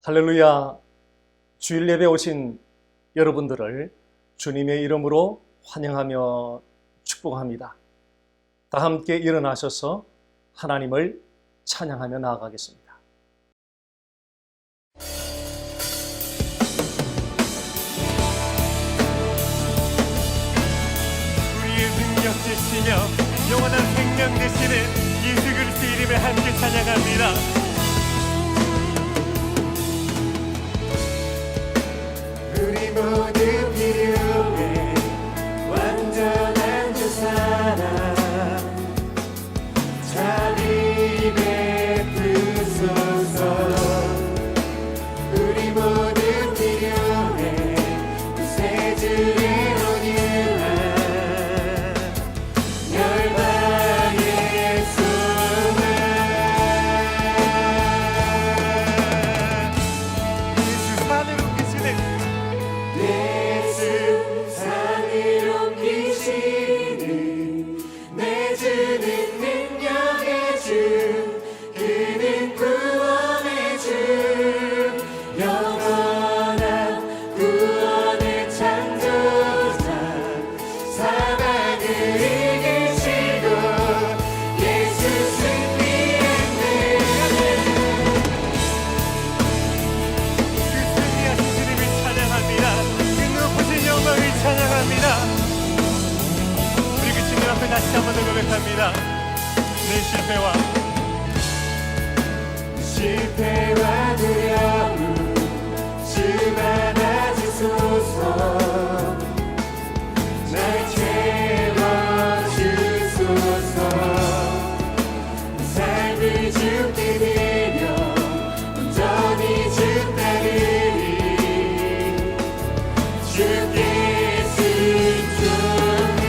할렐루야. 주일 예배 오신 여러분들을 주님의 이름으로 환영하며 축복합니다. 다 함께 일어나셔서 하나님을 찬양하며 나아가겠습니다. 우리의 능력 되시며 영원한 생명 되시는 예수 그리스도 이름을 함께 찬양합니다. 우리 모두 필요해 완전한 주 사랑 자비 베푸소서. 우리 모두 필요해 구세주의 온유한 열방의 소망. 예수 산을 옮기시는 예수 산을 옮기시는 내 주는 능력의 주, 그는 구원의 주, 영원한 구원의 창조자, 사랑을 이기시고 예수 승리했네. 그 승리하신 주님을 찬양합니다. 그 높으신 영광을 찬양합니다. 우리 그 주님 앞에 다시 한번 더 고백합니다. 내 실패와 두려움 주 받아주소서. 날 채워주소서. 삶을 주께 드려 온전히 주 따르리. 주께 순종해.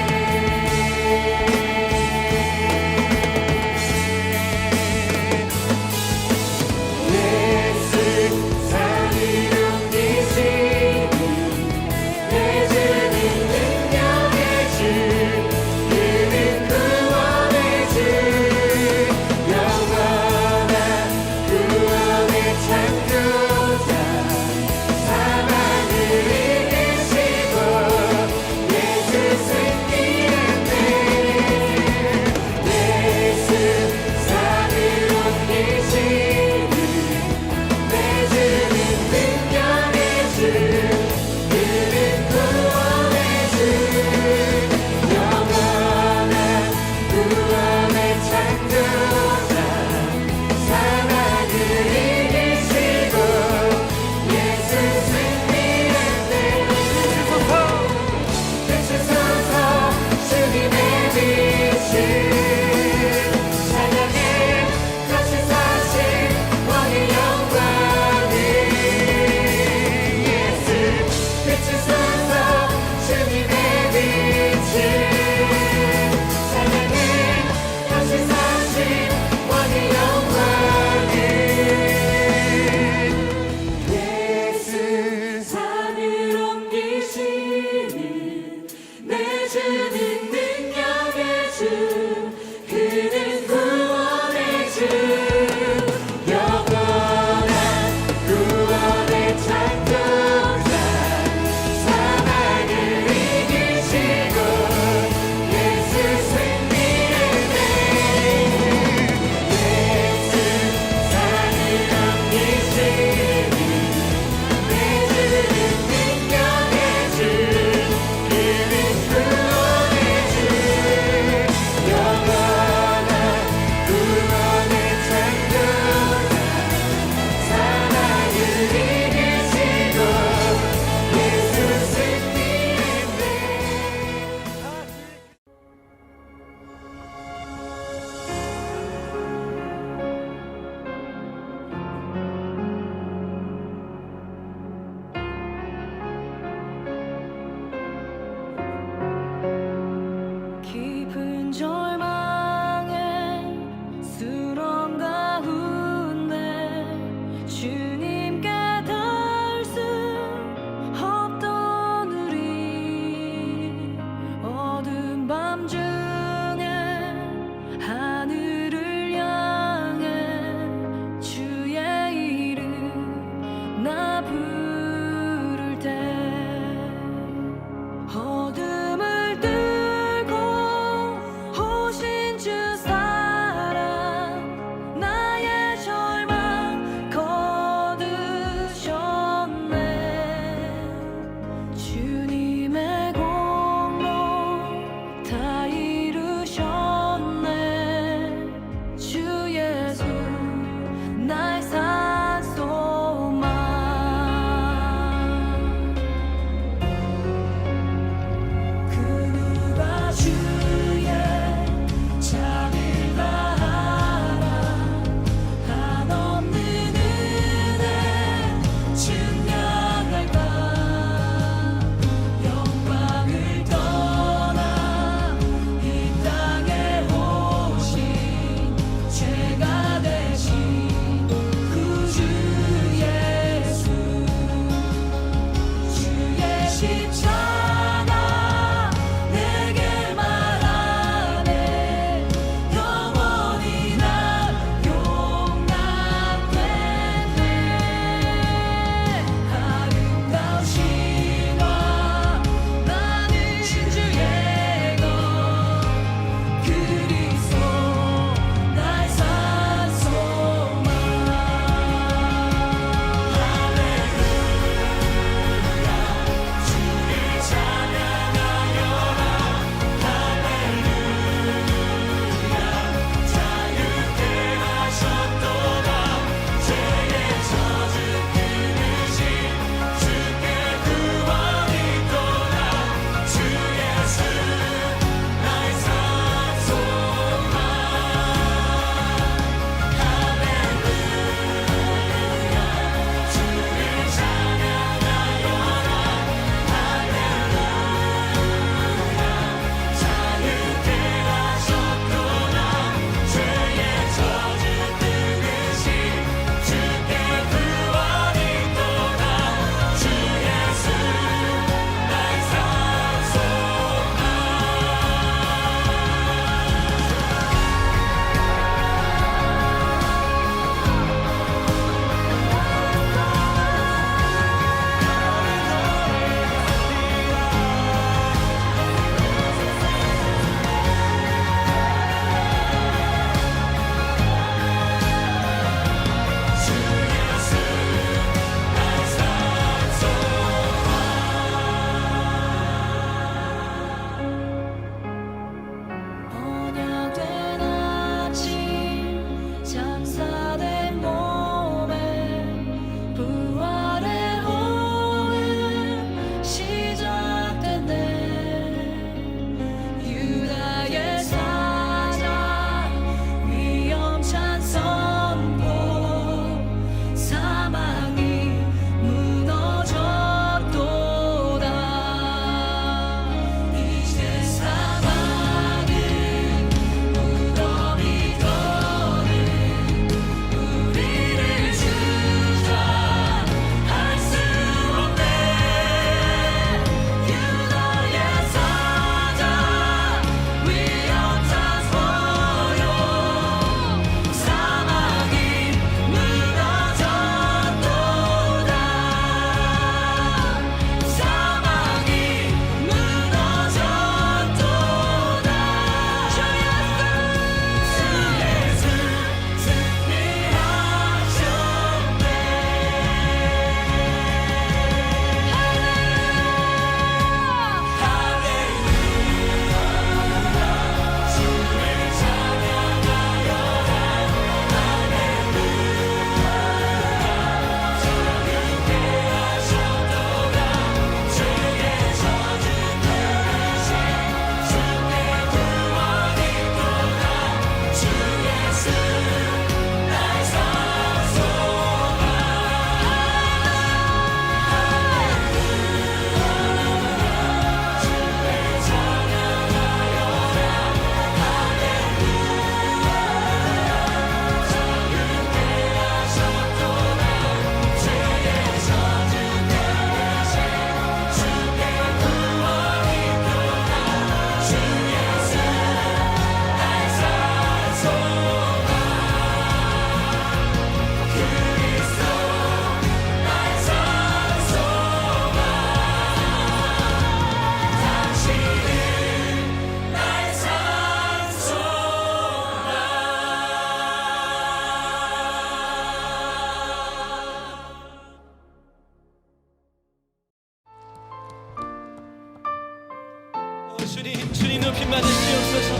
주님, 주님 높이 받으시옵소서.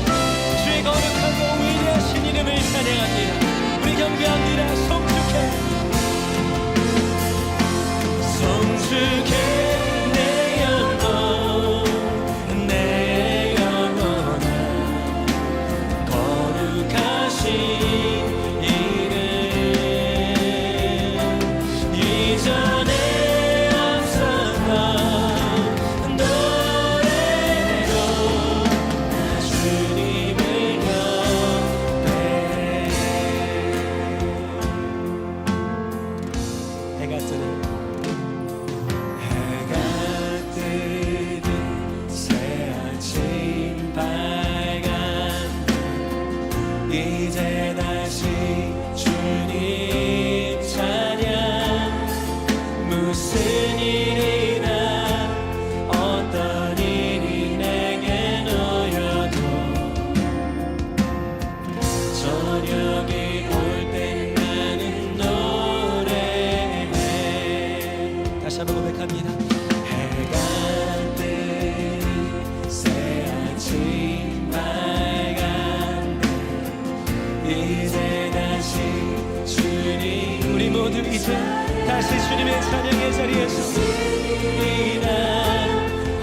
주의 거룩하고 위대하신 이름을 찬양합니다. 우리 경배합니다. 송축해, 송축해 내 영혼, 내 영혼아. 거룩하신 이름 이전에 앞서던 노래로 나 주님을 경배해. 해가 뜨는 새 아침 빨간 이제 다시 주님 찬양. 무슨 일이나 어떤 일이 내게 놓여도 저녁이 올 땐 나는 노래해. 다시 한번 고백합니다. 해가 뜬 새 아침 빨간 이제 다시 주님, 우리 모두 이제 다시 주님의 찬양의 자리에서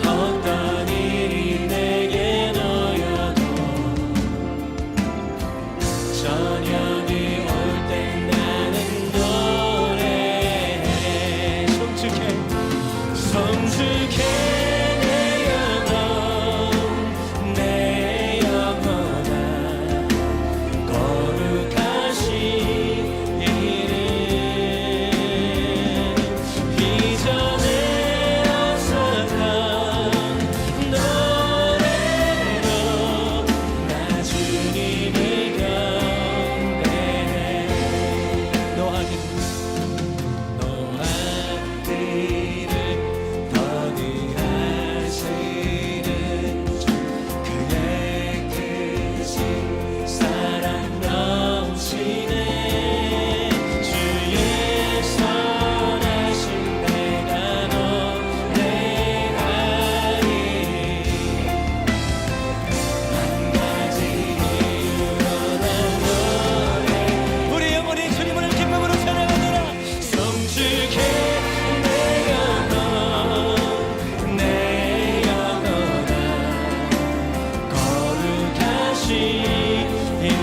어떤 일이 내게 놓여도 저녁이 올 땐 나는 노래해. 송축해, 송축해 내 영혼, 내 영혼아. 거룩하신 이름 이전에 앞서던 노래로 나 주님을 경배해. 노하기를 더디하시는 주, 그의 크신 사랑 넘치네. 주의 선하신 내가 노래하리. 한 가지 이유로 난 노래. 우리 영혼이 주님을 기쁨으로 찬양하노라. 송축해 내 영혼, 내 영혼아. 거룩하신 이름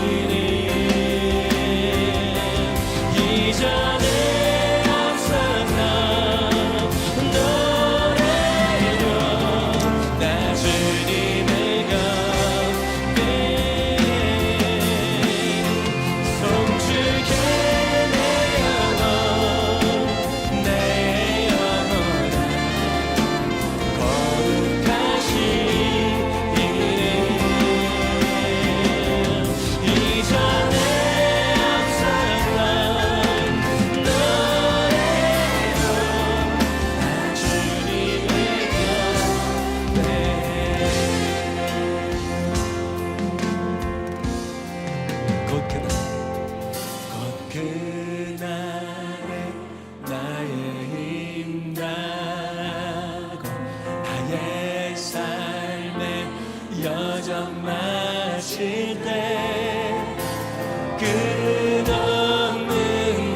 이전에 앞서던 노래로 나 주님을 경배해. 송축해 내 영혼, 내 영혼아. 거룩하신 이름 이전에 앞서던 노래로 나 주님을 경배해. 곧 그날에 나의 힘 다하고 나의 삶의 여정 마칠 때 끝없는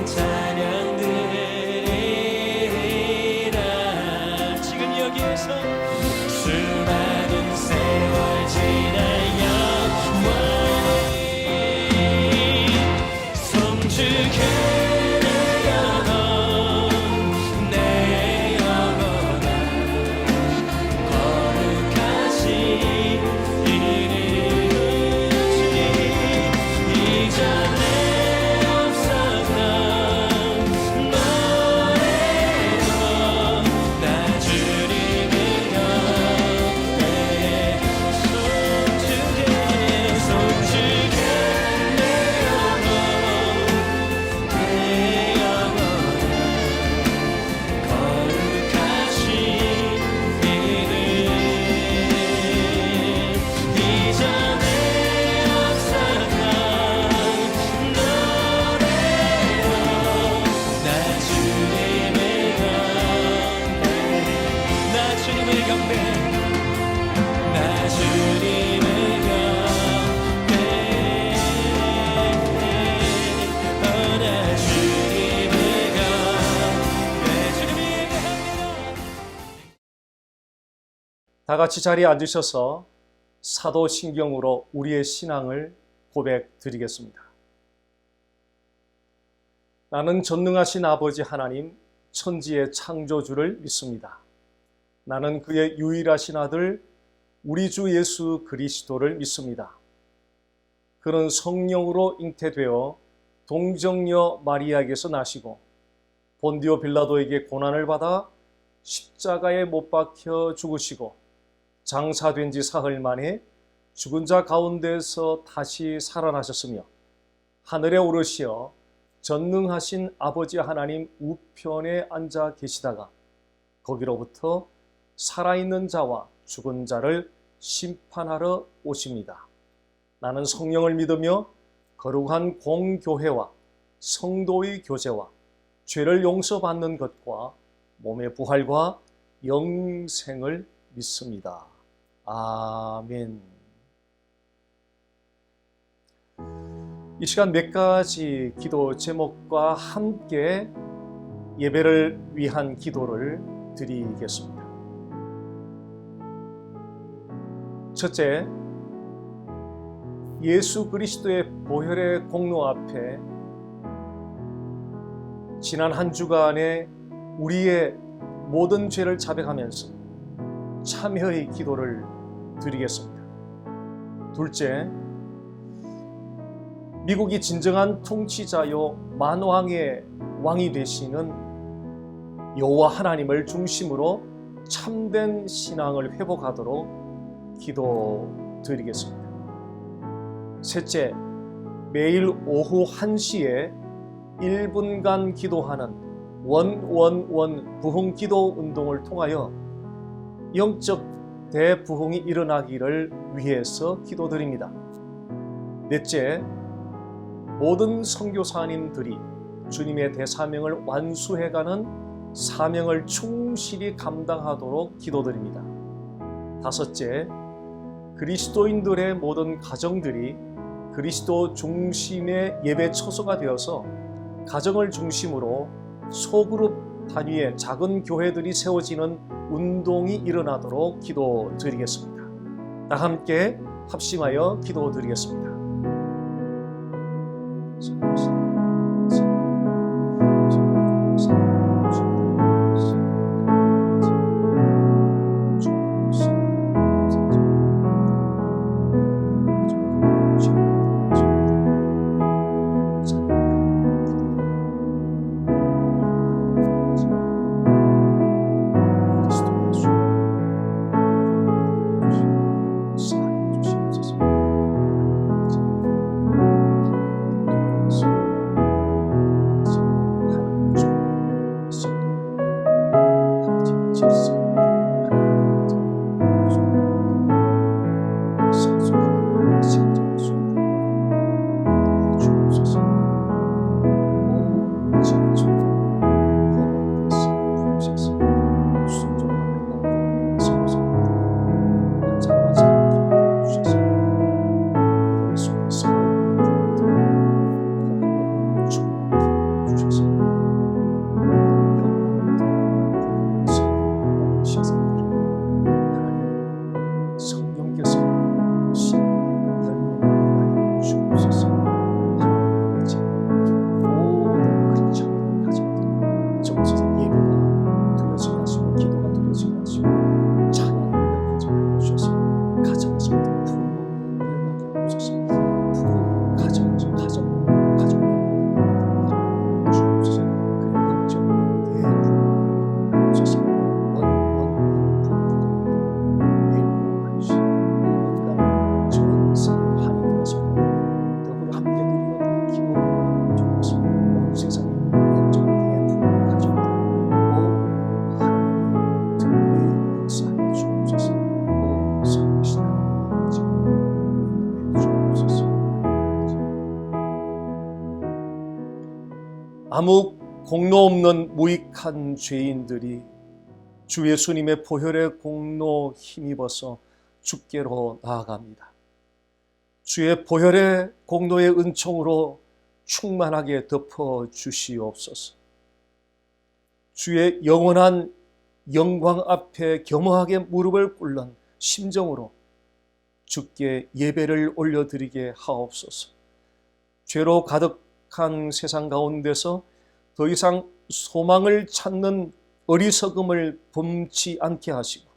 찬양 드리라. 지금 여기에서 수많은 세월 지나 영원히 송축해 내 다 같이 자리에 앉으셔서 사도신경으로 우리의 신앙을 고백드리겠습니다. 나는 전능하신 아버지 하나님, 천지의 창조주를 믿습니다. 나는 그의 유일하신 아들 우리 주 예수 그리스도를 믿습니다. 그는 성령으로 잉태되어 동정녀 마리아에게서 나시고 본디오 빌라도에게 고난을 받아 십자가에 못 박혀 죽으시고 장사된 지 사흘 만에 죽은 자 가운데서 다시 살아나셨으며 하늘에 오르시어 전능하신 아버지 하나님 우편에 앉아 계시다가 거기로부터 살아있는 자와 죽은 자를 심판하러 오십니다. 나는 성령을 믿으며 거룩한 공교회와 성도의 교제와 죄를 용서받는 것과 몸의 부활과 영생을 믿습니다. 아멘. 이 시간 몇 가지 기도 제목과 함께 예배를 위한 기도를 드리겠습니다. 첫째, 예수 그리스도의 보혈의 공로 앞에 지난 한 주간에 우리의 모든 죄를 자백하면서 참회의 기도를 드리겠습니다. 둘째, 미국이 진정한 통치자요 만왕의 왕이 되시는 여호와 하나님을 중심으로 참된 신앙을 회복하도록 기도드리겠습니다. 셋째, 매일 오후 1시에 1분간 기도하는 원원원 부흥기도 운동을 통하여 영적 대부흥이 일어나기를 위해서 기도드립니다. 넷째, 모든 선교사님들이 주님의 대사명을 완수해가는 사명을 충실히 감당하도록 기도드립니다. 다섯째, 그리스도인들의 모든 가정들이 그리스도 중심의 예배 처소가 되어서 가정을 중심으로 소그룹 단위의 작은 교회들이 세워지는 운동이 일어나도록 기도드리겠습니다. 다 함께 합심하여 기도드리겠습니다. 아무 공로 없는 무익한 죄인들이 주 예수님의 보혈의 공로 힘입어서 주께로 나아갑니다. 주의 보혈의 공로의 은총으로 충만하게 덮어 주시옵소서. 주의 영원한 영광 앞에 겸허하게 무릎을 꿇는 심정으로 주께 예배를 올려드리게 하옵소서. 죄로 가득한 세상 가운데서 더 이상 소망을 찾는 어리석음을 범치 않게 하시고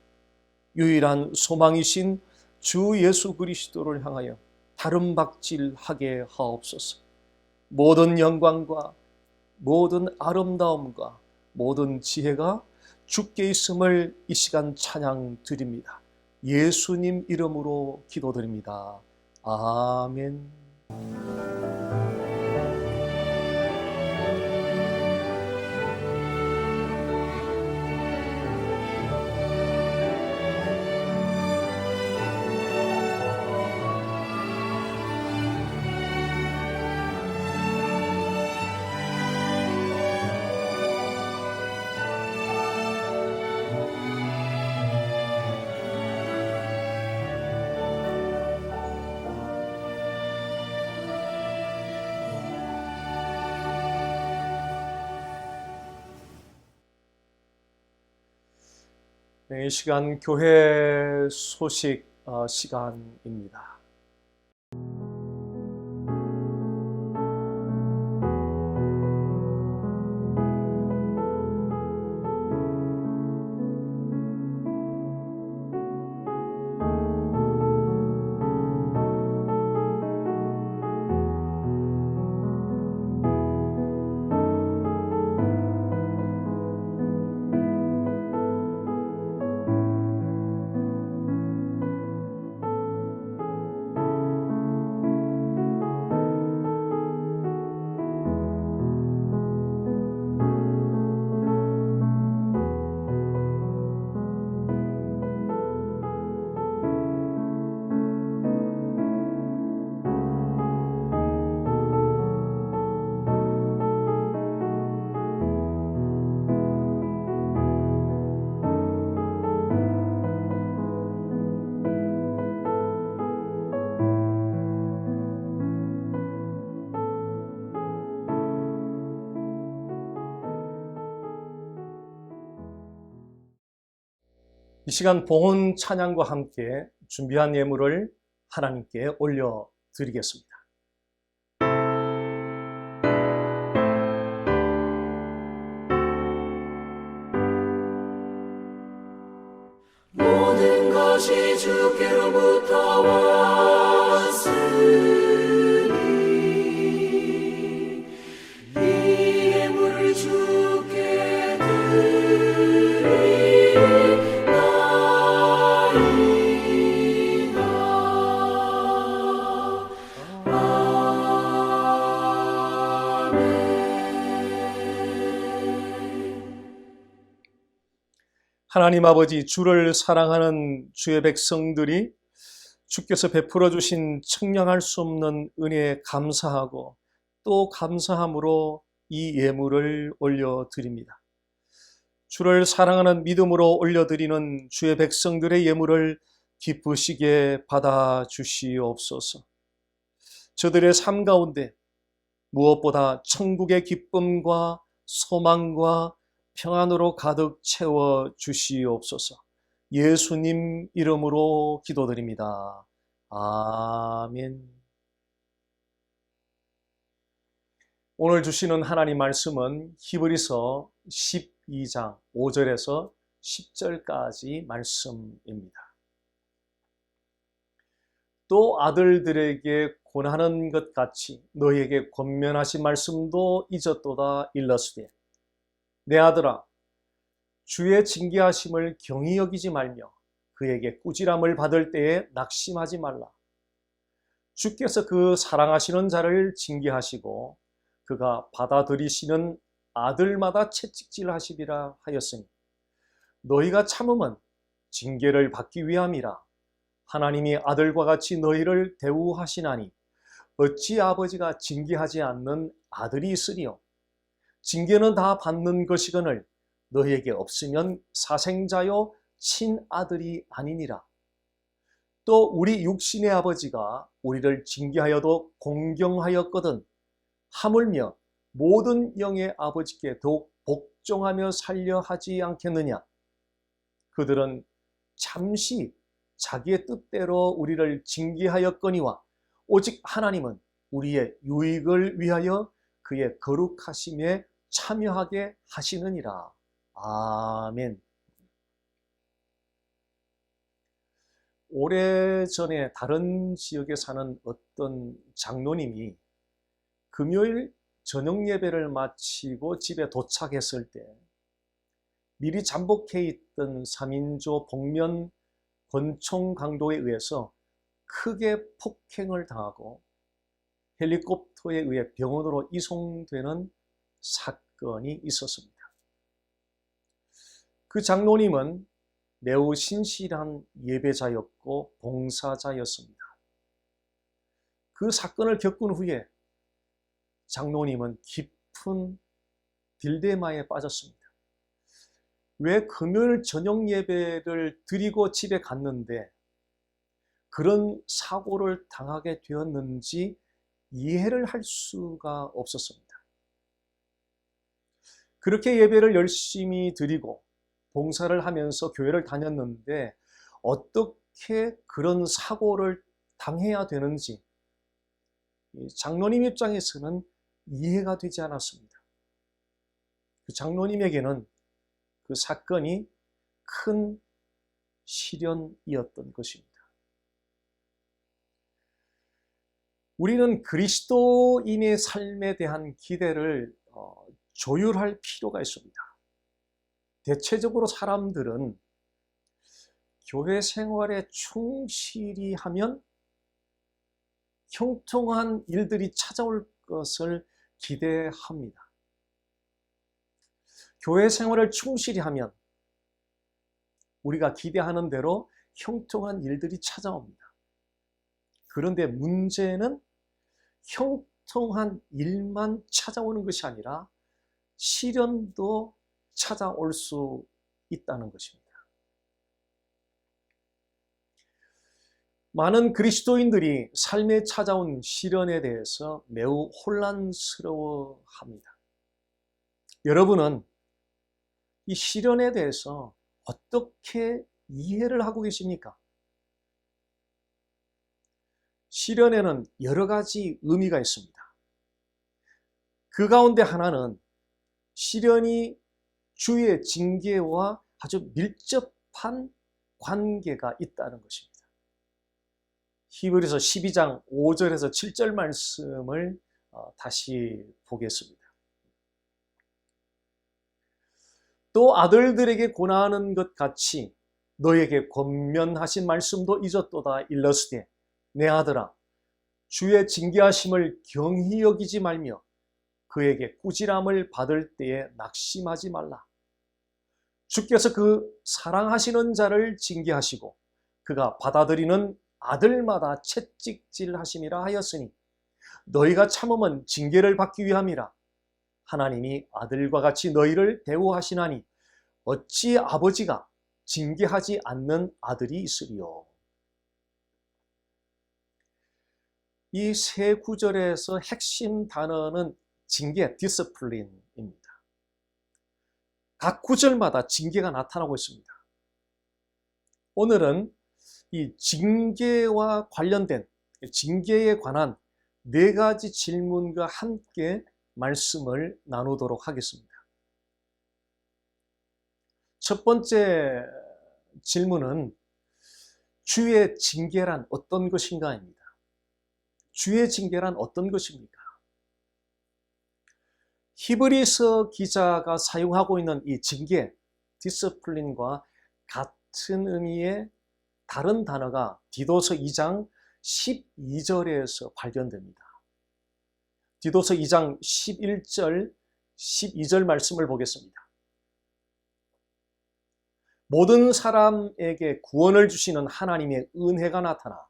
유일한 소망이신 주 예수 그리스도를 향하여 다름박질하게 하옵소서. 모든 영광과 모든 아름다움과 모든 지혜가 주께 있음을 이 시간 찬양 드립니다. 예수님 이름으로 기도드립니다. 아멘. 네, 이 시간 교회 소식 시간입니다. 이 시간 봉헌 찬양과 함께 준비한 예물을 하나님께 올려드리겠습니다. 모든 것이 주께로부터 왔으니 이 예물을 주께 하나님 아버지, 주를 사랑하는 주의 백성들이 주께서 베풀어 주신 측량할 수 없는 은혜에 감사하고 또 감사함으로 이 예물을 올려드립니다. 주를 사랑하는 믿음으로 올려드리는 주의 백성들의 예물을 기쁘시게 받아주시옵소서. 저들의 삶 가운데 무엇보다 천국의 기쁨과 소망과 평안으로 가득 채워 주시옵소서. 예수님 이름으로 기도드립니다. 아멘. 오늘 주시는 하나님 말씀은 히브리서 12장 5절에서 10절까지 말씀입니다. 또 아들들에게 권하는 것 같이 너희에게 권면하신 말씀도 잊었도다 일러스되 내 아들아, 주의 징계하심을 경히 여기지 말며 그에게 꾸지람을 받을 때에 낙심하지 말라. 주께서 그 사랑하시는 자를 징계하시고 그가 받아들이시는 아들마다 채찍질하시리라 하였으니 너희가 참음은 징계를 받기 위함이라. 하나님이 아들과 같이 너희를 대우하시나니 어찌 아버지가 징계하지 않는 아들이 있으리요. 징계는 다 받는 것이거늘 너희에게 없으면 사생자요 친아들이 아니니라. 또 우리 육신의 아버지가 우리를 징계하여도 공경하였거든 하물며 모든 영의 아버지께 더욱 복종하며 살려 하지 않겠느냐. 그들은 잠시 자기의 뜻대로 우리를 징계하였거니와 오직 하나님은 우리의 유익을 위하여 그의 거룩하심에 참여하게 하시느니라. 아멘. 오래전에 다른 지역에 사는 어떤 장로님이 금요일 저녁 예배를 마치고 집에 도착했을 때 미리 잠복해 있던 3인조 복면 권총 강도에 의해서 크게 폭행을 당하고 헬리콥터에 의해 병원으로 이송되는 사건이 있었습니다. 그 장로님은 매우 신실한 예배자였고 봉사자였습니다. 그 사건을 겪은 후에 장로님은 깊은 딜레마에 빠졌습니다. 왜 금요일 저녁 예배를 드리고 집에 갔는데 그런 사고를 당하게 되었는지 이해를 할 수가 없었습니다. 그렇게 예배를 열심히 드리고 봉사를 하면서 교회를 다녔는데 어떻게 그런 사고를 당해야 되는지 장로님 입장에서는 이해가 되지 않았습니다. 그 장로님에게는 그 사건이 큰 시련이었던 것입니다. 우리는 그리스도인의 삶에 대한 기대를 조율할 필요가 있습니다. 대체적으로 사람들은 교회 생활에 충실히 하면 형통한 일들이 찾아올 것을 기대합니다. 교회 생활을 충실히 하면 우리가 기대하는 대로 형통한 일들이 찾아옵니다. 그런데 문제는 형통한 일만 찾아오는 것이 아니라 시련도 찾아올 수 있다는 것입니다. 많은 그리스도인들이 삶에 찾아온 시련에 대해서 매우 혼란스러워합니다. 여러분은 이 시련에 대해서 어떻게 이해를 하고 계십니까? 시련에는 여러 가지 의미가 있습니다. 그 가운데 하나는 시련이 주의 징계와 아주 밀접한 관계가 있다는 것입니다. 히브리서 12장 5절에서 7절 말씀을 다시 보겠습니다. 또 아들들에게 고난하는 것 같이 너에게 권면하신 말씀도 잊었도다 일러스되 내 아들아 주의 징계하심을 경히 여기지 말며 그에게 꾸지람을 받을 때에 낙심하지 말라. 주께서 그 사랑하시는 자를 징계하시고 그가 받아들이는 아들마다 채찍질하심이라 하였으니 너희가 참음은 징계를 받기 위함이라. 하나님이 아들과 같이 너희를 대우하시나니 어찌 아버지가 징계하지 않는 아들이 있으리요. 이 세 구절에서 핵심 단어는 징계, 디스플린입니다. 각 구절마다 징계가 나타나고 있습니다. 오늘은 이 징계와 관련된 징계에 관한 네 가지 질문과 함께 말씀을 나누도록 하겠습니다. 첫 번째 질문은 주의 징계란 어떤 것인가입니다. 주의 징계란 어떤 것입니까? 히브리서 기자가 사용하고 있는 이 징계, 디스플린과 같은 의미의 다른 단어가 디도서 2장 12절에서 발견됩니다. 디도서 2장 11절, 12절 말씀을 보겠습니다. 모든 사람에게 구원을 주시는 하나님의 은혜가 나타나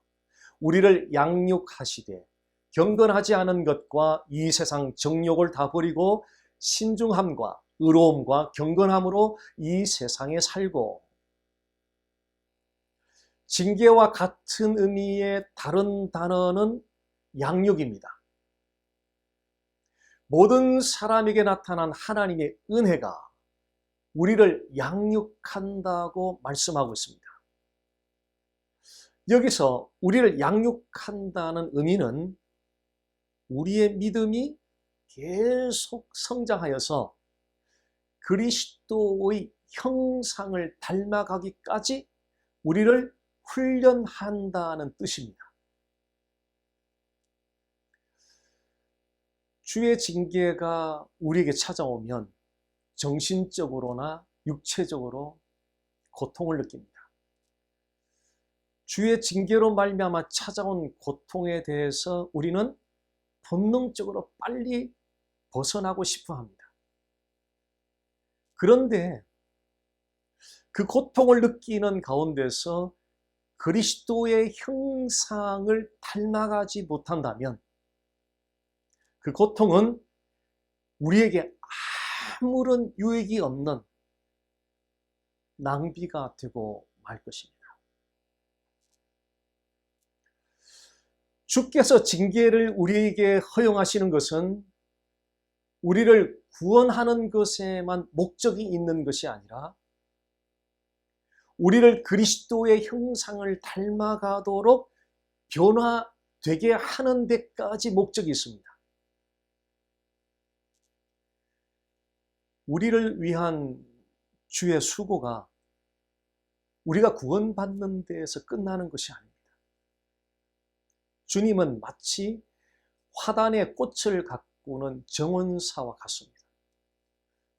우리를 양육하시되 경건하지 않은 것과 이 세상 정욕을 다 버리고 신중함과 의로움과 경건함으로 이 세상에 살고. 징계와 같은 의미의 다른 단어는 양육입니다. 모든 사람에게 나타난 하나님의 은혜가 우리를 양육한다고 말씀하고 있습니다. 여기서 우리를 양육한다는 의미는 우리의 믿음이 계속 성장하여서 그리스도의 형상을 닮아가기까지 우리를 훈련한다는 뜻입니다. 주의 징계가 우리에게 찾아오면 정신적으로나 육체적으로 고통을 느낍니다. 주의 징계로 말미암아 찾아온 고통에 대해서 우리는 본능적으로 빨리 벗어나고 싶어 합니다. 그런데 그 고통을 느끼는 가운데서 그리스도의 형상을 닮아가지 못한다면 그 고통은 우리에게 아무런 유익이 없는 낭비가 되고 말 것입니다. 주께서 징계를 우리에게 허용하시는 것은 우리를 구원하는 것에만 목적이 있는 것이 아니라 우리를 그리스도의 형상을 닮아가도록 변화되게 하는 데까지 목적이 있습니다. 우리를 위한 주의 수고가 우리가 구원받는 데에서 끝나는 것이 아닙니다. 주님은 마치 화단의 꽃을 가꾸는 정원사와 같습니다.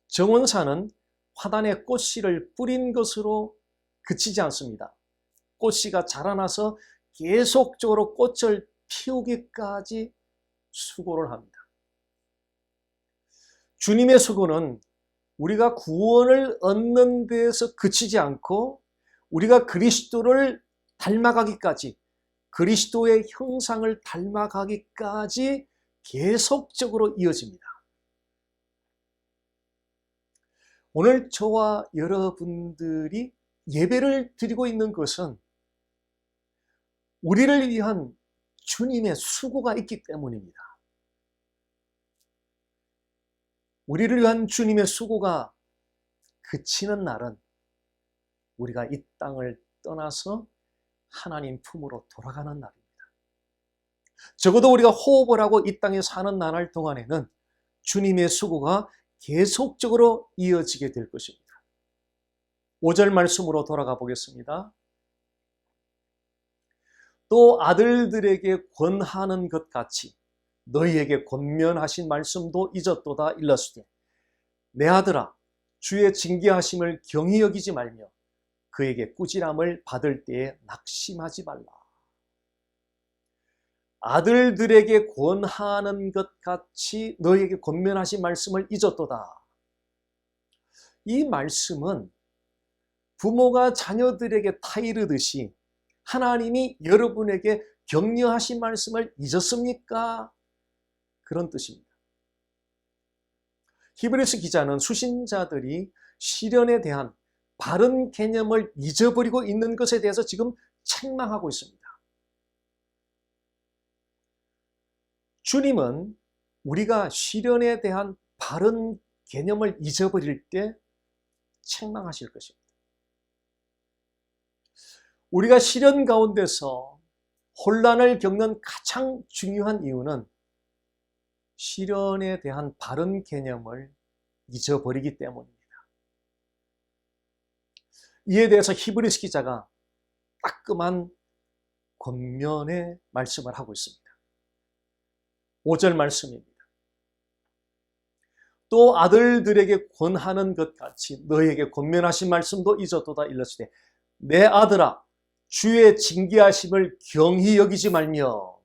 정원사는 화단에 꽃씨를 뿌린 것으로 그치지 않습니다. 꽃씨가 자라나서 계속적으로 꽃을 피우기까지 수고를 합니다. 주님의 수고는 우리가 구원을 얻는 데에서 그치지 않고 우리가 그리스도를 닮아가기까지, 그리스도의 형상을 닮아가기까지 계속적으로 이어집니다. 오늘 저와 여러분들이 예배를 드리고 있는 것은 우리를 위한 주님의 수고가 있기 때문입니다. 우리를 위한 주님의 수고가 그치는 날은 우리가 이 땅을 떠나서 하나님 품으로 돌아가는 날입니다. 적어도 우리가 호흡을 하고 이 땅에 사는 나날 동안에는 주님의 수고가 계속적으로 이어지게 될 것입니다. 5절 말씀으로 돌아가 보겠습니다. 또 아들들에게 권하는 것 같이 너희에게 권면하신 말씀도 잊었도다 일렀으되 내 아들아 주의 징계하심을 경히 여기지 말며 그에게 꾸지람을 받을 때에 낙심하지 말라. 아들들에게 권하는 것 같이 너희에게 권면하신 말씀을 잊었도다. 이 말씀은 부모가 자녀들에게 타이르듯이 하나님이 여러분에게 격려하신 말씀을 잊었습니까? 그런 뜻입니다. 히브리서 기자는 수신자들이 시련에 대한 바른 개념을 잊어버리고 있는 것에 대해서 지금 책망하고 있습니다. 주님은 우리가 시련에 대한 바른 개념을 잊어버릴 때 책망하실 것입니다. 우리가 시련 가운데서 혼란을 겪는 가장 중요한 이유는 시련에 대한 바른 개념을 잊어버리기 때문입니다. 이에 대해서 히브리서 기자가 따끔한 권면의 말씀을 하고 있습니다. 5절 말씀입니다. 또 아들들에게 권하는 것 같이 너희에게 권면하신 말씀도 잊었도다 일렀으되 내 아들아 주의 징계하심을 경히 여기지 말며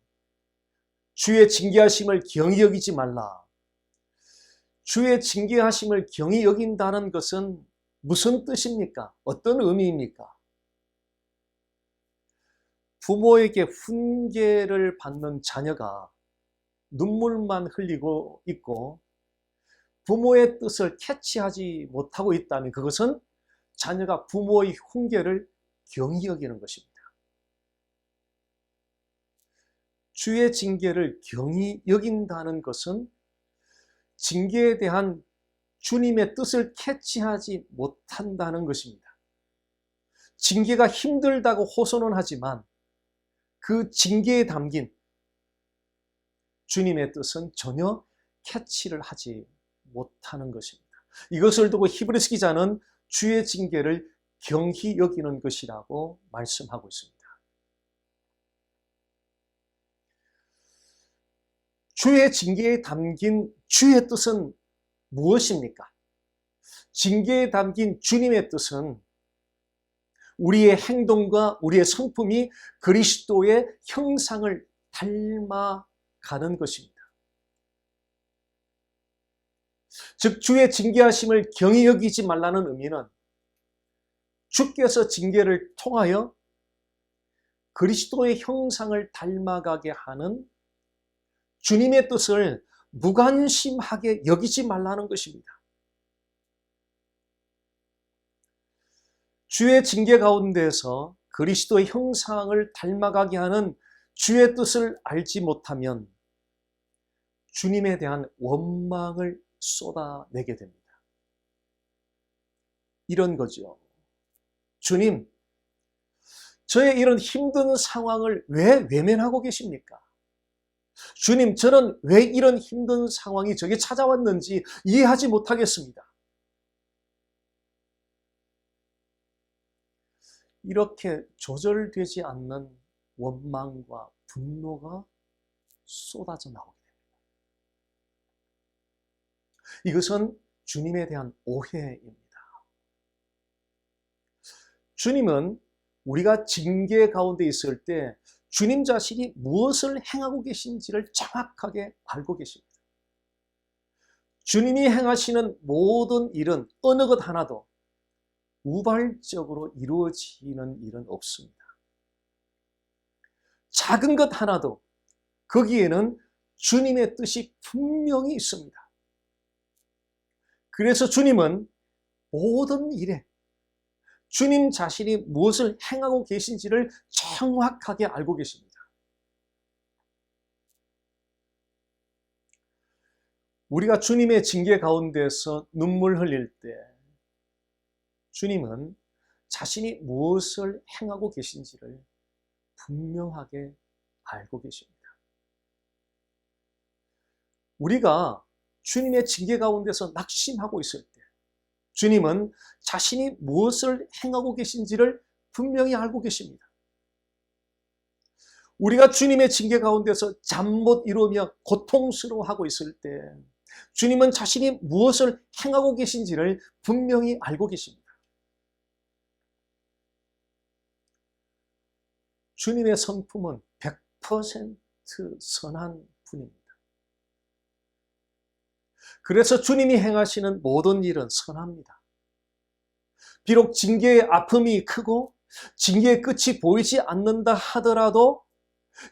주의 징계하심을 경히 여기지 말라. 주의 징계하심을 경히 여긴다는 것은 무슨 뜻입니까? 어떤 의미입니까? 부모에게 훈계를 받는 자녀가 눈물만 흘리고 있고 부모의 뜻을 캐치하지 못하고 있다면 그것은 자녀가 부모의 훈계를 경히 여기는 것입니다. 주의 징계를 경히 여긴다는 것은 징계에 대한 주님의 뜻을 캐치하지 못한다는 것입니다. 징계가 힘들다고 호소는 하지만 그 징계에 담긴 주님의 뜻은 전혀 캐치를 하지 못하는 것입니다. 이것을 두고 히브리서 기자는 주의 징계를 경히 여기는 것이라고 말씀하고 있습니다. 주의 징계에 담긴 주의 뜻은 무엇입니까? 징계에 담긴 주님의 뜻은 우리의 행동과 우리의 성품이 그리스도의 형상을 닮아가는 것입니다. 즉 주의 징계하심을 경히 여기지 말라는 의미는 주께서 징계를 통하여 그리스도의 형상을 닮아가게 하는 주님의 뜻을 무관심하게 여기지 말라는 것입니다. 주의 징계 가운데서 그리스도의 형상을 닮아가게 하는 주의 뜻을 알지 못하면 주님에 대한 원망을 쏟아내게 됩니다. 이런 거죠. 주님, 저의 이런 힘든 상황을 왜 외면하고 계십니까? 주님, 저는 왜 이런 힘든 상황이 저에게 찾아왔는지 이해하지 못하겠습니다. 이렇게 조절되지 않는 원망과 분노가 쏟아져 나오게 됩니다. 이것은 주님에 대한 오해입니다. 주님은 우리가 징계 가운데 있을 때 주님 자신이 무엇을 행하고 계신지를 정확하게 알고 계십니다. 주님이 행하시는 모든 일은 어느 것 하나도 우발적으로 이루어지는 일은 없습니다. 작은 것 하나도 거기에는 주님의 뜻이 분명히 있습니다. 그래서 주님은 모든 일에 주님 자신이 무엇을 행하고 계신지를 정확하게 알고 계십니다. 우리가 주님의 징계 가운데서 눈물 흘릴 때 주님은 자신이 무엇을 행하고 계신지를 분명하게 알고 계십니다. 우리가 주님의 징계 가운데서 낙심하고 있을 때 주님은 자신이 무엇을 행하고 계신지를 분명히 알고 계십니다. 우리가 주님의 징계 가운데서 잠 못 이루며 고통스러워하고 있을 때 주님은 자신이 무엇을 행하고 계신지를 분명히 알고 계십니다. 주님의 성품은 100% 선한 분입니다. 그래서 주님이 행하시는 모든 일은 선합니다. 비록 징계의 아픔이 크고 징계의 끝이 보이지 않는다 하더라도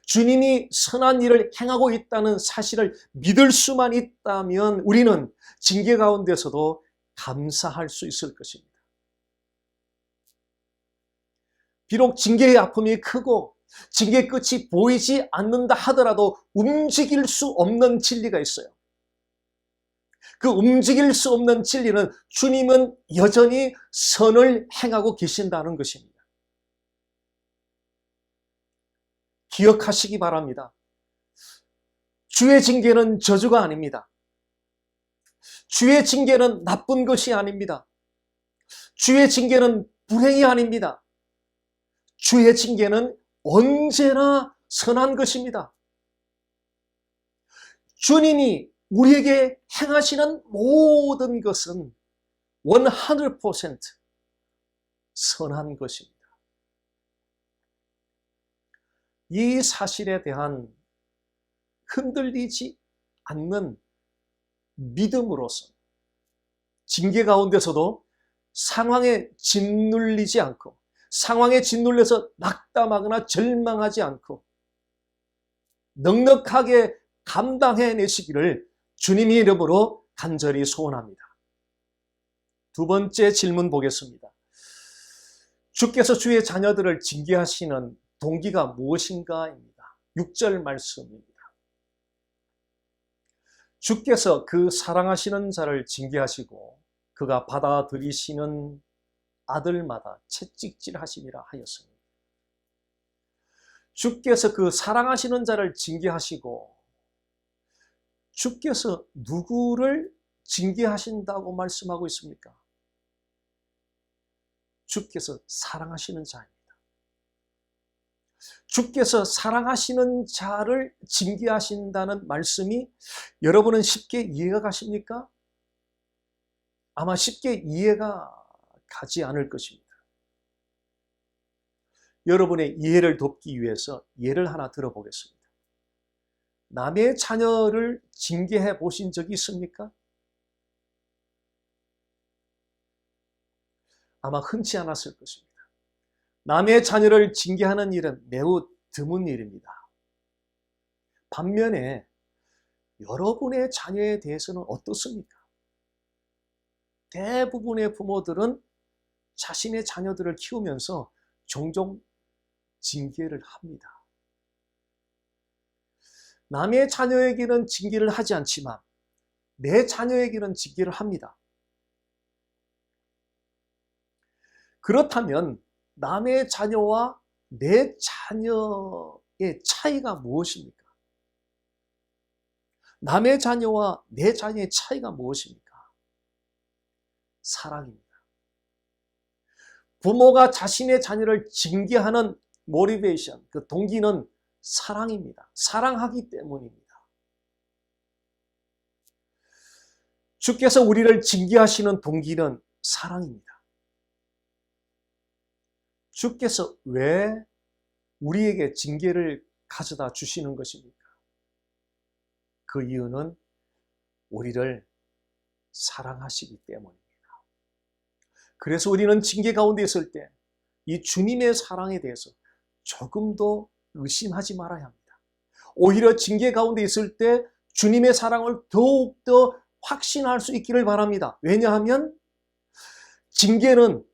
주님이 선한 일을 행하고 있다는 사실을 믿을 수만 있다면 우리는 징계 가운데서도 감사할 수 있을 것입니다. 비록 징계의 아픔이 크고 징계의 끝이 보이지 않는다 하더라도 움직일 수 없는 진리가 있어요. 그 움직일 수 없는 진리는 주님은 여전히 선을 행하고 계신다는 것입니다. 기억하시기 바랍니다. 주의 징계는 저주가 아닙니다. 주의 징계는 나쁜 것이 아닙니다. 주의 징계는 불행이 아닙니다. 주의 징계는 언제나 선한 것입니다. 주님이 우리에게 행하시는 모든 것은 100% 선한 것입니다. 이 사실에 대한 흔들리지 않는 믿음으로서 징계 가운데서도 상황에 짓눌리지 않고 상황에 짓눌려서 낙담하거나 절망하지 않고 넉넉하게 감당해내시기를 주님의 이름으로 간절히 소원합니다. 두 번째 질문 보겠습니다. 주께서 주의 자녀들을 징계하시는 동기가 무엇인가입니다. 6절 말씀입니다. 주께서 그 사랑하시는 자를 징계하시고 그가 받아들이시는 아들마다 채찍질하시니라 하였습니다. 주께서 그 사랑하시는 자를 징계하시고 주께서 누구를 징계하신다고 말씀하고 있습니까? 주께서 사랑하시는 자입니다. 주께서 사랑하시는 자를 징계하신다는 말씀이 여러분은 쉽게 이해가 가십니까? 아마 쉽게 이해가 가지 않을 것입니다. 여러분의 이해를 돕기 위해서 예를 하나 들어보겠습니다. 남의 자녀를 징계해 보신 적이 있습니까? 아마 흔치 않았을 것입니다. 남의 자녀를 징계하는 일은 매우 드문 일입니다. 반면에 여러분의 자녀에 대해서는 어떻습니까? 대부분의 부모들은 자신의 자녀들을 키우면서 종종 징계를 합니다. 남의 자녀에게는 징계를 하지 않지만 내 자녀에게는 징계를 합니다. 그렇다면 남의 자녀와 내 자녀의 차이가 무엇입니까? 남의 자녀와 내 자녀의 차이가 무엇입니까? 사랑입니다. 부모가 자신의 자녀를 징계하는 모티베이션, 그 동기는 사랑입니다. 사랑하기 때문입니다. 주께서 우리를 징계하시는 동기는 사랑입니다. 주께서 왜 우리에게 징계를 가져다 주시는 것입니까? 그 이유는 우리를 사랑하시기 때문입니다. 그래서 우리는 징계 가운데 있을 때 이 주님의 사랑에 대해서 조금도 의심하지 말아야 합니다. 오히려 징계 가운데 있을 때 주님의 사랑을 더욱더 확신할 수 있기를 바랍니다. 왜냐하면 징계는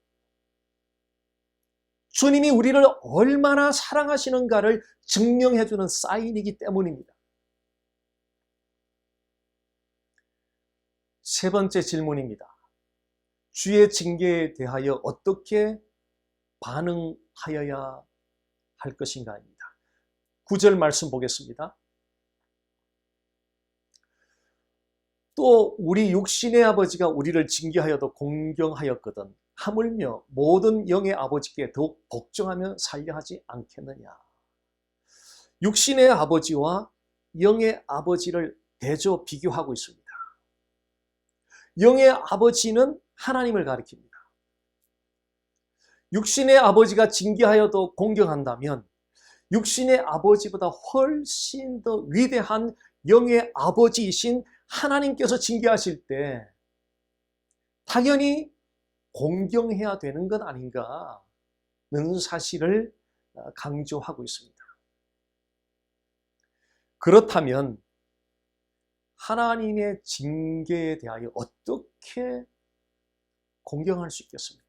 주님이 우리를 얼마나 사랑하시는가를 증명해주는 사인이기 때문입니다. 세 번째 질문입니다. 주의 징계에 대하여 어떻게 반응하여야 할 것인가입니다. 9절 말씀 보겠습니다. 또 우리 육신의 아버지가 우리를 징계하여도 공경하였거든 하물며 모든 영의 아버지께 더욱 복종하며 살려 하지 않겠느냐. 육신의 아버지와 영의 아버지를 대조 비교하고 있습니다. 영의 아버지는 하나님을 가리킵니다. 육신의 아버지가 징계하여도 공경한다면 육신의 아버지보다 훨씬 더 위대한 영의 아버지이신 하나님께서 징계하실 때 당연히 공경해야 되는 것 아닌가는 사실을 강조하고 있습니다. 그렇다면 하나님의 징계에 대하여 어떻게 공경할 수 있겠습니까?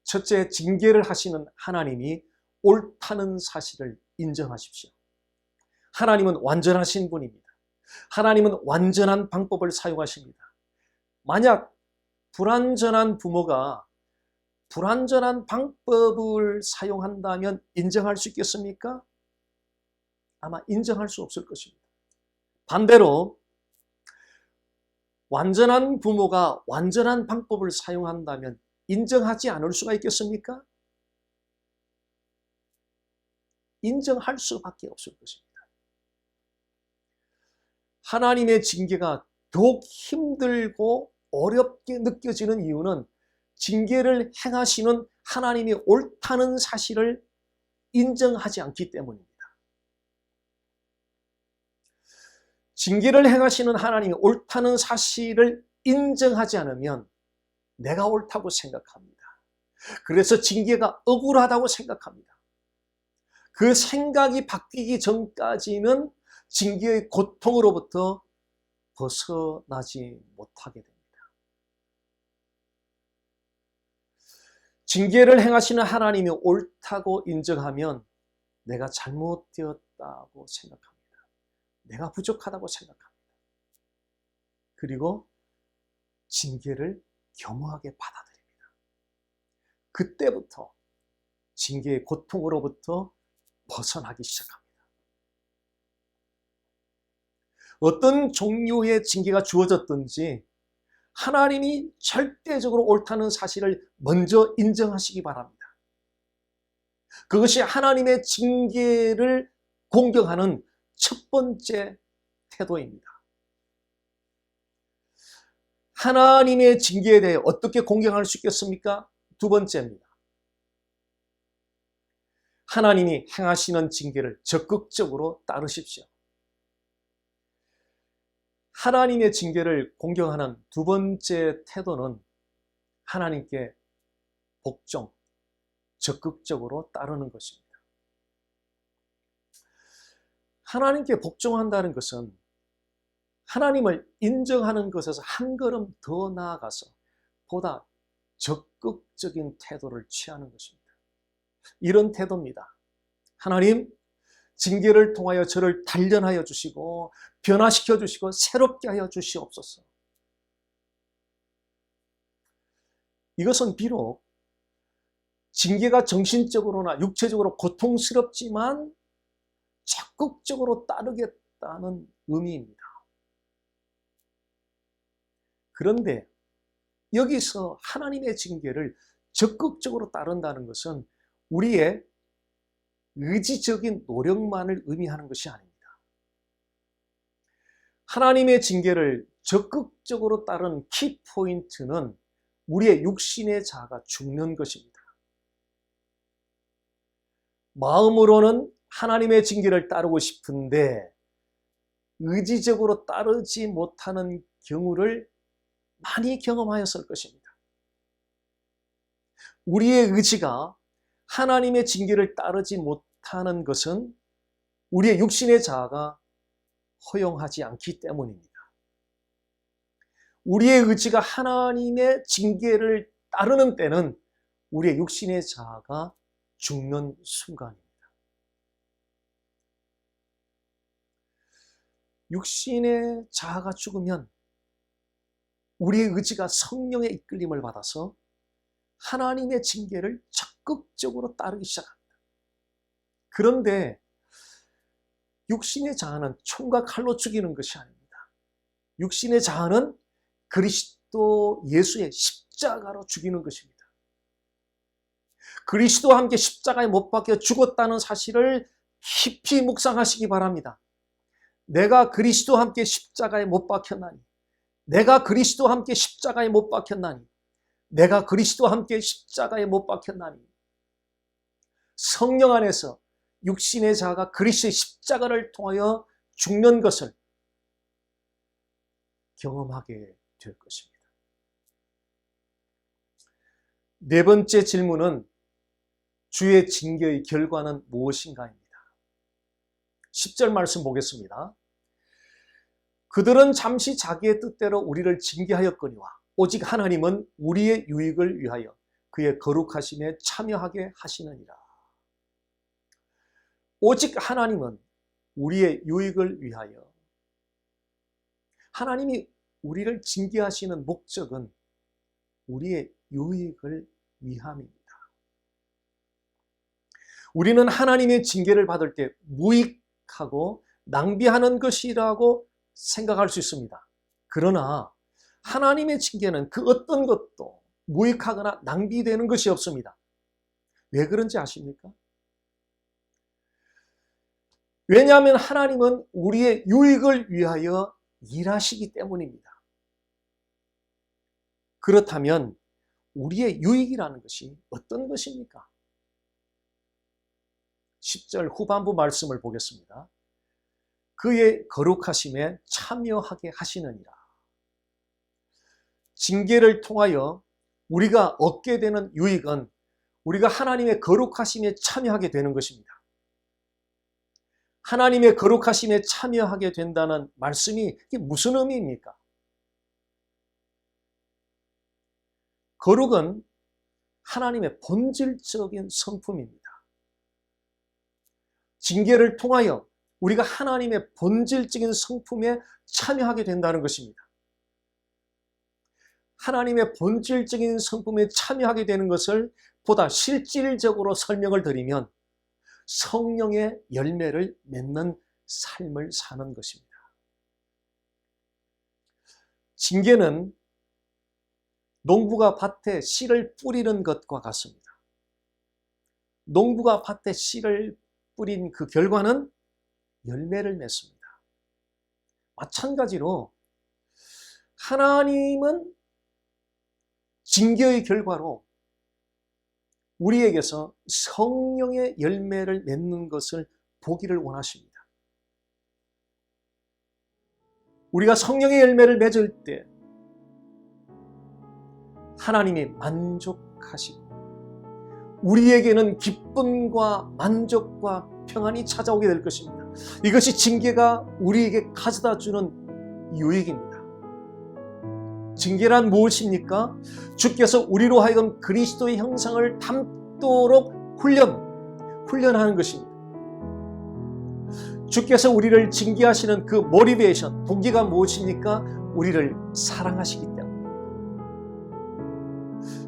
첫째, 징계를 하시는 하나님이 옳다는 사실을 인정하십시오. 하나님은 완전하신 분입니다. 하나님은 완전한 방법을 사용하십니다. 만약 불완전한 부모가 불완전한 방법을 사용한다면 인정할 수 있겠습니까? 아마 인정할 수 없을 것입니다. 반대로 완전한 부모가 완전한 방법을 사용한다면 인정하지 않을 수가 있겠습니까? 인정할 수밖에 없을 것입니다. 하나님의 징계가 더욱 힘들고 어렵게 느껴지는 이유는 징계를 행하시는 하나님이 옳다는 사실을 인정하지 않기 때문입니다. 징계를 행하시는 하나님이 옳다는 사실을 인정하지 않으면 내가 옳다고 생각합니다. 그래서 징계가 억울하다고 생각합니다. 그 생각이 바뀌기 전까지는 징계의 고통으로부터 벗어나지 못하게 됩니다. 징계를 행하시는 하나님이 옳다고 인정하면 내가 잘못되었다고 생각합니다. 내가 부족하다고 생각합니다. 그리고 징계를 겸허하게 받아들입니다. 그때부터 징계의 고통으로부터 벗어나기 시작합니다. 어떤 종류의 징계가 주어졌든지 하나님이 절대적으로 옳다는 사실을 먼저 인정하시기 바랍니다. 그것이 하나님의 징계를 공경하는 첫 번째 태도입니다. 하나님의 징계에 대해 어떻게 공경할 수 있겠습니까? 두 번째입니다. 하나님이 행하시는 징계를 적극적으로 따르십시오. 하나님의 징계를 공경하는 두 번째 태도는 하나님께 복종, 적극적으로 따르는 것입니다. 하나님께 복종한다는 것은 하나님을 인정하는 것에서 한 걸음 더 나아가서 보다 적극적인 태도를 취하는 것입니다. 이런 태도입니다. 하나님, 징계를 통하여 저를 단련하여 주시고 변화시켜 주시고 새롭게 하여 주시옵소서. 이것은 비록 징계가 정신적으로나 육체적으로 고통스럽지만 적극적으로 따르겠다는 의미입니다. 그런데 여기서 하나님의 징계를 적극적으로 따른다는 것은 우리의 의지적인 노력만을 의미하는 것이 아닙니다. 하나님의 징계를 적극적으로 따른 키포인트는 우리의 육신의 자아가 죽는 것입니다. 마음으로는 하나님의 징계를 따르고 싶은데 의지적으로 따르지 못하는 경우를 많이 경험하였을 것입니다. 우리의 의지가 하나님의 징계를 따르지 못하는 것은 우리의 육신의 자아가 허용하지 않기 때문입니다. 우리의 의지가 하나님의 징계를 따르는 때는 우리의 육신의 자아가 죽는 순간입니다. 육신의 자아가 죽으면 우리의 의지가 성령의 이끌림을 받아서 하나님의 징계를 적극적으로 따르기 시작합니다. 그런데 육신의 자아는 총과 칼로 죽이는 것이 아닙니다. 육신의 자아는 그리스도 예수의 십자가로 죽이는 것입니다. 그리스도와 함께 십자가에 못 박혀 죽었다는 사실을 깊이 묵상하시기 바랍니다. 내가 그리스도와 함께 십자가에 못 박혔나니, 내가 그리스도와 함께 십자가에 못 박혔나니, 내가 그리스도와 함께 십자가에 못 박혔나니. 성령 안에서 육신의 자아가 그리스도의 십자가를 통하여 죽는 것을 경험하게 될 것입니다. 네 번째 질문은 주의 징계의 결과는 무엇인가입니다. 10절 말씀 보겠습니다. 그들은 잠시 자기의 뜻대로 우리를 징계하였거니와 오직 하나님은 우리의 유익을 위하여 그의 거룩하심에 참여하게 하시느니라. 오직 하나님은 우리의 유익을 위하여. 하나님이 우리를 징계하시는 목적은 우리의 유익을 위함입니다. 우리는 하나님의 징계를 받을 때 무익하고 낭비하는 것이라고 생각할 수 있습니다. 그러나 하나님의 징계는 그 어떤 것도 무익하거나 낭비되는 것이 없습니다. 왜 그런지 아십니까? 왜냐하면 하나님은 우리의 유익을 위하여 일하시기 때문입니다. 그렇다면 우리의 유익이라는 것이 어떤 것입니까? 10절 후반부 말씀을 보겠습니다. 그의 거룩하심에 참여하게 하시느니라. 징계를 통하여 우리가 얻게 되는 유익은 우리가 하나님의 거룩하심에 참여하게 되는 것입니다. 하나님의 거룩하심에 참여하게 된다는 말씀이 이게 무슨 의미입니까? 거룩은 하나님의 본질적인 성품입니다. 징계를 통하여 우리가 하나님의 본질적인 성품에 참여하게 된다는 것입니다. 하나님의 본질적인 성품에 참여하게 되는 것을 보다 실질적으로 설명을 드리면 성령의 열매를 맺는 삶을 사는 것입니다. 징계는 농부가 밭에 씨를 뿌리는 것과 같습니다. 농부가 밭에 씨를 뿌린 그 결과는 열매를 맺습니다. 마찬가지로 하나님은 징계의 결과로 우리에게서 성령의 열매를 맺는 것을 보기를 원하십니다. 우리가 성령의 열매를 맺을 때 하나님이 만족하시고 우리에게는 기쁨과 만족과 평안이 찾아오게 될 것입니다. 이것이 징계가 우리에게 가져다 주는 유익입니다. 징계란 무엇입니까? 주께서 우리로 하여금 그리스도의 형상을 닮도록 훈련하는 것입니다. 주께서 우리를 징계하시는 그 모티베이션, 동기가 무엇입니까? 우리를 사랑하시기 때문입니다.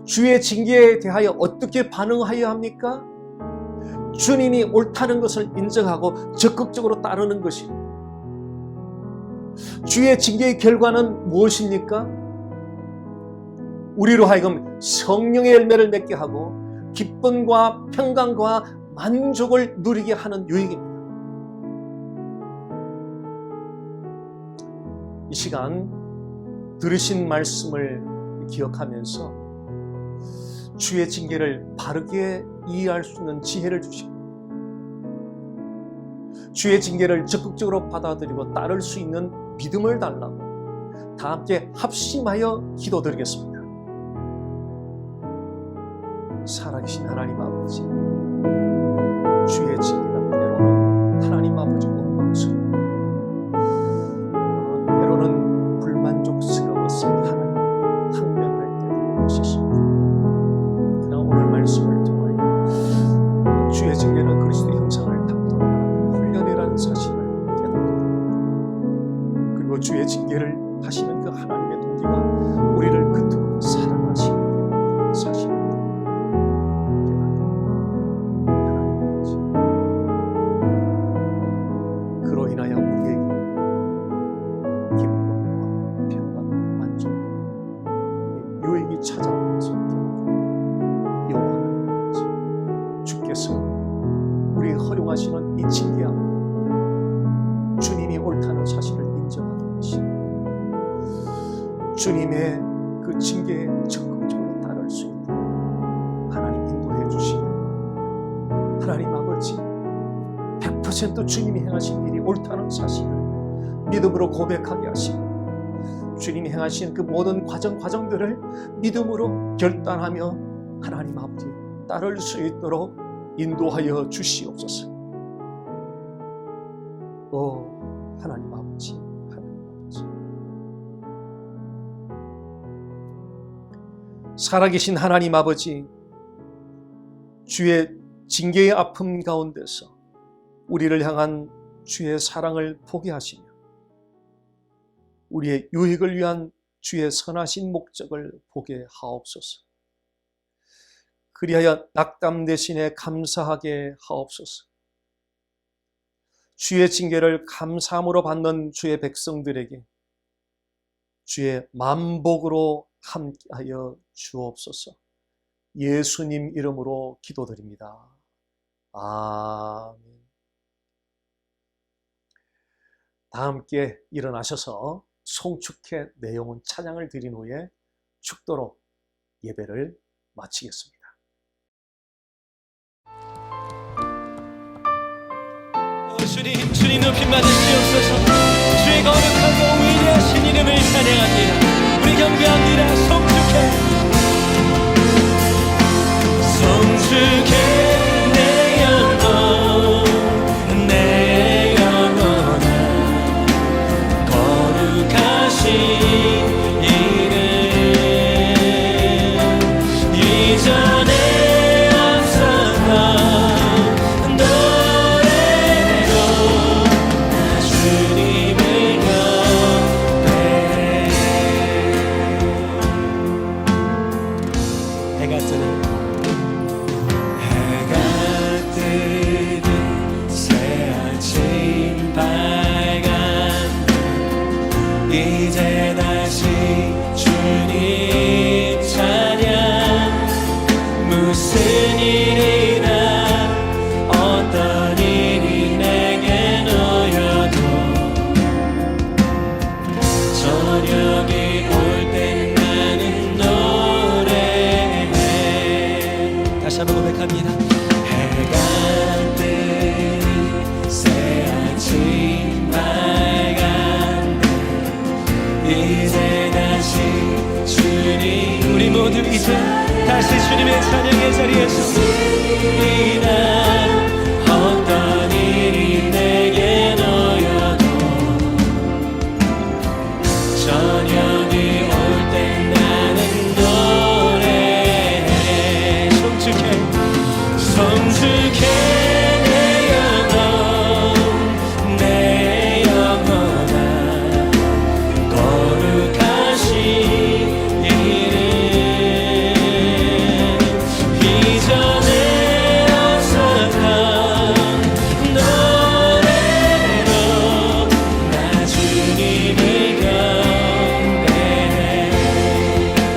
주의 징계에 대하여 어떻게 반응하여야 합니까? 주님이 옳다는 것을 인정하고 적극적으로 따르는 것입니다. 주의 징계의 결과는 무엇입니까? 우리로 하여금 성령의 열매를 맺게 하고 기쁨과 평강과 만족을 누리게 하는 유익입니다. 이 시간 들으신 말씀을 기억하면서 주의 징계를 바르게 이해할 수 있는 지혜를 주시고 주의 징계를 적극적으로 받아들이고 따를 수 있는 믿음을 달라고 다 함께 합심하여 기도드리겠습니다. 살아계신 하나님 아버지, 주의 징계가 때로는 하나님 아버지 원망스럽고 때로는 불만족스러워서 하나님 항변할 때도 있었습니다. 그러나 오늘 말씀을 통하여 주의 징계는 그리스도의 형상을 닮도록 하는 훈련이라는 사실을 깨닫고 그리고 주의 징계를 하시는 그 하나님의 동기가 우리를 그토록 사랑하시기 때문에 사실입니다. 그로 인하여 우리에게 기쁨과 평안과 만족, 유익이 찾아오는 것을 여호와는 주께서 우리에게 허용하시는 이 징계함, 주님이 옳다는 사실을 인정하게 하시고 주님의 그 징계에 적극적으로 따를 수 있도록 하나님 인도해 주시기 바랍니다. 하나님 아버지, 100% 주님이 행하신 일이 옳다는 사실을 믿음으로 고백하게 하시고 주님이 행하신 그 모든 과정들을 믿음으로 결단하며 하나님 아버지 따를 수 있도록 인도하여 주시옵소서. 오 하나님 아버지, 하나님 아버지, 살아계신 하나님 아버지, 주의 징계의 아픔 가운데서 우리를 향한 주의 사랑을 보게 하시며 우리의 유익을 위한 주의 선하신 목적을 보게 하옵소서. 그리하여 낙담 대신에 감사하게 하옵소서. 주의 징계를 감사함으로 받는 주의 백성들에게 주의 만복으로 함께하여 주옵소서. 예수님 이름으로 기도드립니다. 아멘. 다 함께 일어나셔서 송축회 내용은 찬양을 드린 후에 축도로 예배를 마치겠습니다. 주님 높이 받으시옵소서. 주의 거룩하고 위대하신 이름을 찬양합니다. 우리 경배합니다. 송축해 내 영혼 내 영혼아 거룩하신 이름 이전에 앞서가 주님을 경배해 모두 이제 다시 주님의 찬양의 자리에서 이날 어떤 일이 내게 놓여도 저녁이 올 때 나는 노래해 성축해 내 영혼 내 영혼아 거룩하신 이름 이전에 없었던 노래로 나 주님을 경배해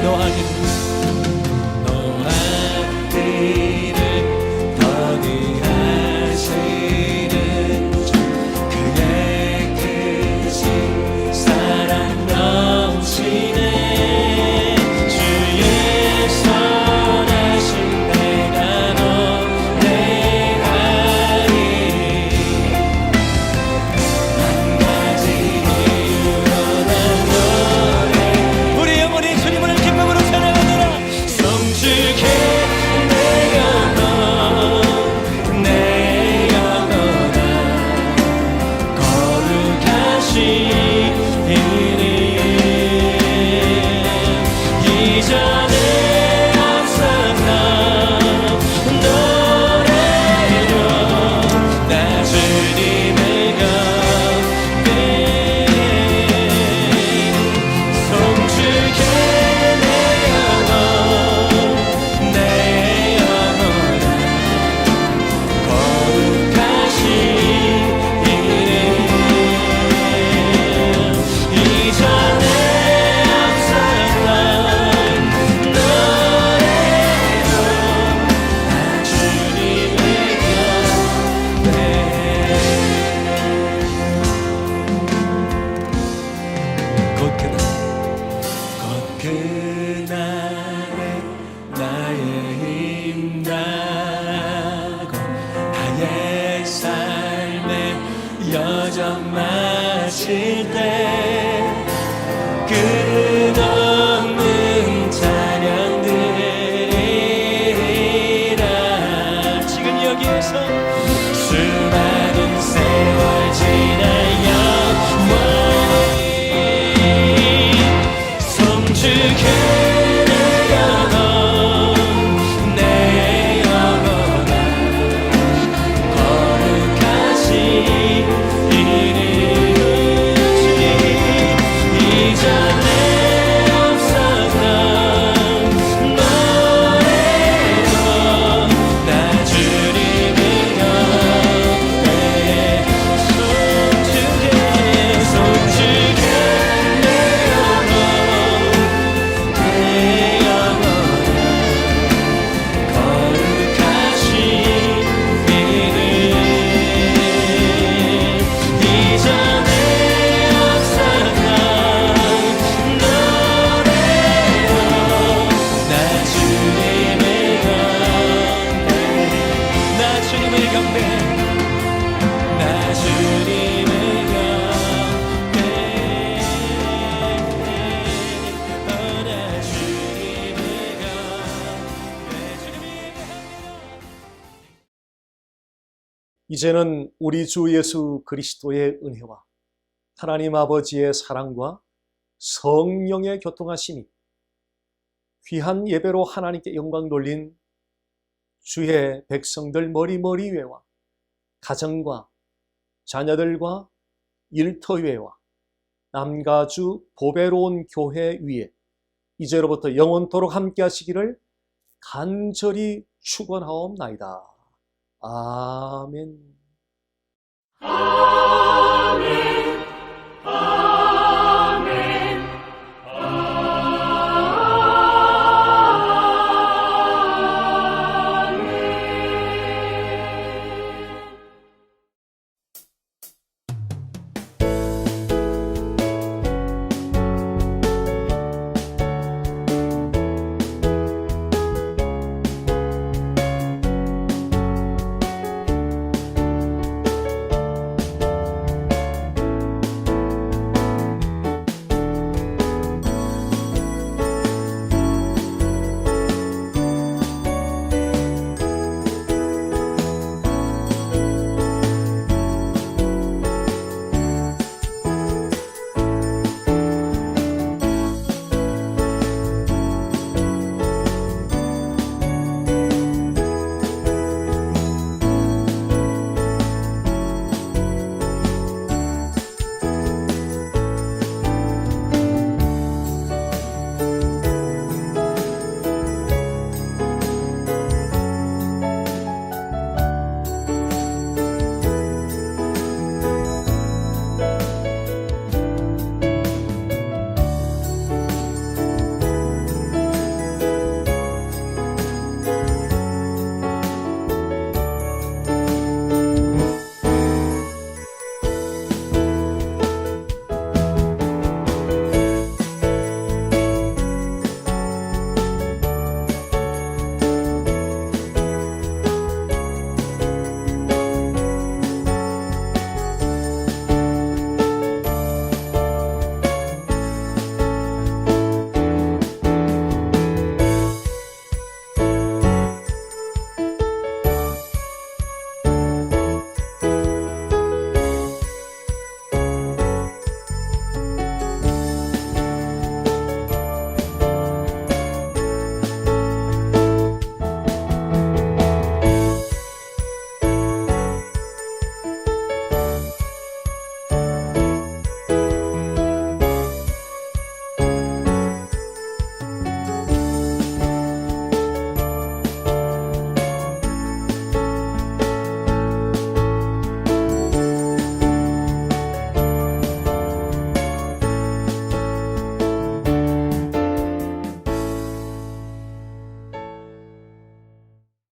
노하기를 더디하시는 주 그의 크신 사랑 넘치네 주의 선하신 내가 노래하리 한 가지 이유로 난 노래 우리 영혼이 주님을 기쁨으로 찬양하노라 성축해 내 영혼 내 영혼아 거룩하신 이름 이전에 없었던 노래로 나 주님을 경배해 성축해 내 영혼 내 영혼아 거룩하신 이름 이전에 없었던 노래로 나 주님을 경배해 곧 그날에 나의 힘나고 나의 삶의 여정 마칠 때 끝없는 찬양들이라 지금 여기에서 수많은 세월 지나 영원히 성축해 내 영혼 내 영혼아 거룩하신 이름 이전에 없었던 노래로 나 주님을 경배해 성축해 내 영혼 내 영혼아 거룩하신 이름 이전에 없었던 노래로 나 주님을 경배해 나 주님을 경배해 나 주님을 경배해 나 주님을 이제는 우리 주 예수 그리스도의 은혜와 하나님 아버지의 사랑과 성령의 교통하심이 귀한 예배로 하나님께 영광 돌린 주의 백성들 머리 위에와 가정과 자녀들과 일터 위에와 남가주 보배로운 교회 위에 이제로부터 영원토록 함께 하시기를 간절히 축원하옵나이다. 아멘. 아멘.